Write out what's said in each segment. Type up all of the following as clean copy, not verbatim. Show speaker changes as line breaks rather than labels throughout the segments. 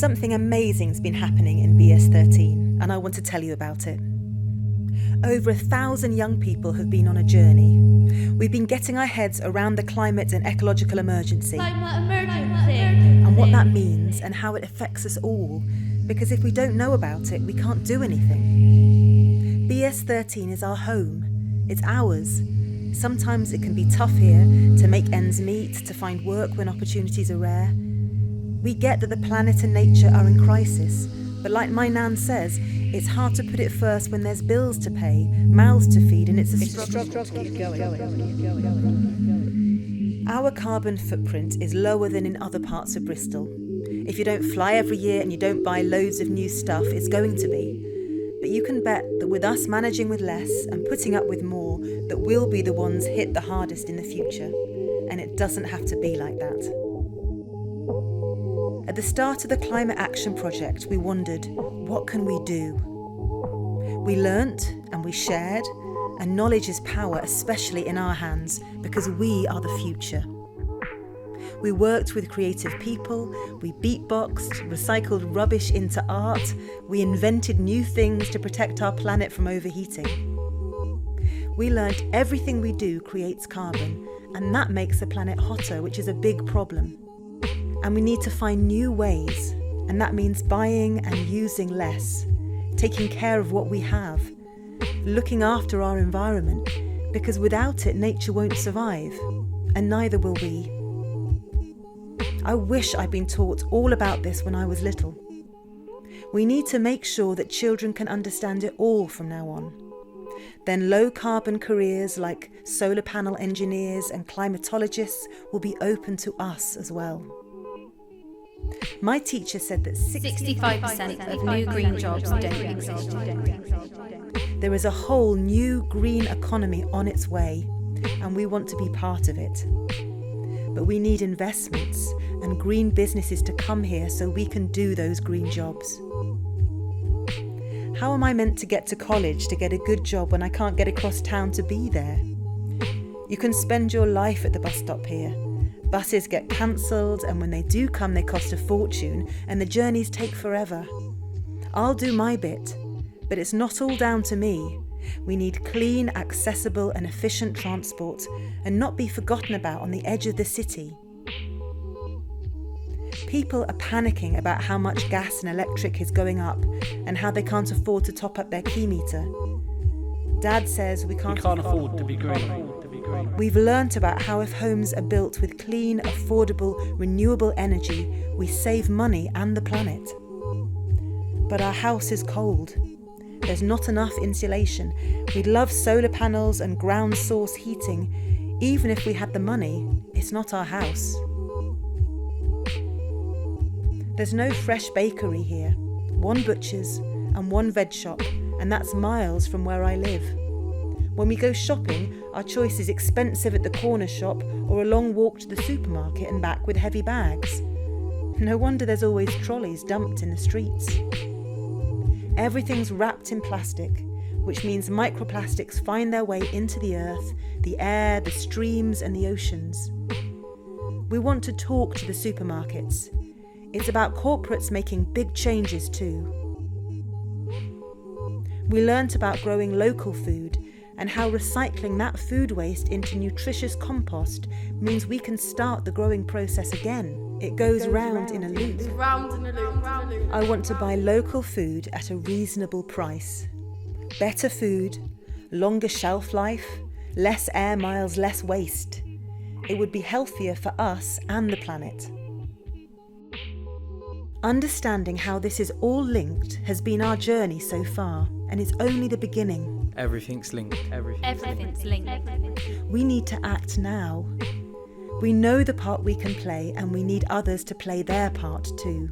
Something amazing's been happening in BS13, and I want to tell you about it. Over 1,000 young people have been on a journey. We've been getting our heads around the climate and ecological emergency. And what that means and how it affects us all, because if we don't know about it, we can't do anything. BS13 is our home. It's ours. Sometimes it can be tough here to make ends meet, to find work when opportunities are rare. We get that the planet and nature are in crisis, but like my nan says, it's hard to put it first when there's bills to pay, mouths to feed, and it's a struggle to keep going. Our carbon footprint is lower than in other parts of Bristol. If you don't fly every year and you don't buy loads of new stuff, it's going to be. But you can bet that with us managing with less and putting up with more, that we'll be the ones hit the hardest in the future. And it doesn't have to be like that. At the start of the Climate Action Project, we wondered, what can we do? We learnt and we shared, and knowledge is power, especially in our hands, because we are the future. We worked with creative people, we beatboxed, recycled rubbish into art, we invented new things to protect our planet from overheating. We learnt everything we do creates carbon, and that makes the planet hotter, which is a big problem. And we need to find new ways, and that means buying and using less, taking care of what we have, looking after our environment, because without it, nature won't survive, and neither will we. I wish I'd been taught all about this when I was little. We need to make sure that children can understand it all from now on. Then low-carbon careers like solar panel engineers and climatologists will be open to us as well. My teacher said that
65% of new green jobs don't exist.
There is a whole new green economy on its way, and we want to be part of it. But we need investments and green businesses to come here so we can do those green jobs. How am I meant to get to college to get a good job when I can't get across town to be there? You can spend your life at the bus stop here. Buses get cancelled, and when they do come, they cost a fortune, and the journeys take forever. I'll do my bit, but it's not all down to me. We need clean, accessible and efficient transport, and not be forgotten about on the edge of the city. People are panicking about how much gas and electric is going up and how they can't afford to top up their key meter. Dad says we can't
afford to be green.
We've learnt about how if homes are built with clean, affordable, renewable energy, we save money and the planet. But our house is cold. There's not enough insulation. We'd love solar panels and ground source heating. Even if we had the money, it's not our house. There's no fresh bakery here, one butcher's and one veg shop, and that's miles from where I live. When we go shopping, our choice is expensive at the corner shop or a long walk to the supermarket and back with heavy bags. No wonder there's always trolleys dumped in the streets. Everything's wrapped in plastic, which means microplastics find their way into the earth, the air, the streams and the oceans. We want to talk to the supermarkets. It's about corporates making big changes too. We learnt about growing local food and how recycling that food waste into nutritious compost means we can start the growing process again. It goes round in a loop. I want to buy local food at a reasonable price. Better food, longer shelf life, less air miles, less waste. It would be healthier for us and the planet. Understanding how this is all linked has been our journey so far, and it's only the beginning.
Everything's linked.
Everything's linked.
We need to act now. We know the part we can play, and we need others to play their part too.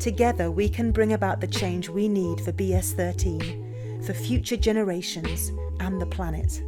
Together we can bring about the change we need for BS13, for future generations and the planet.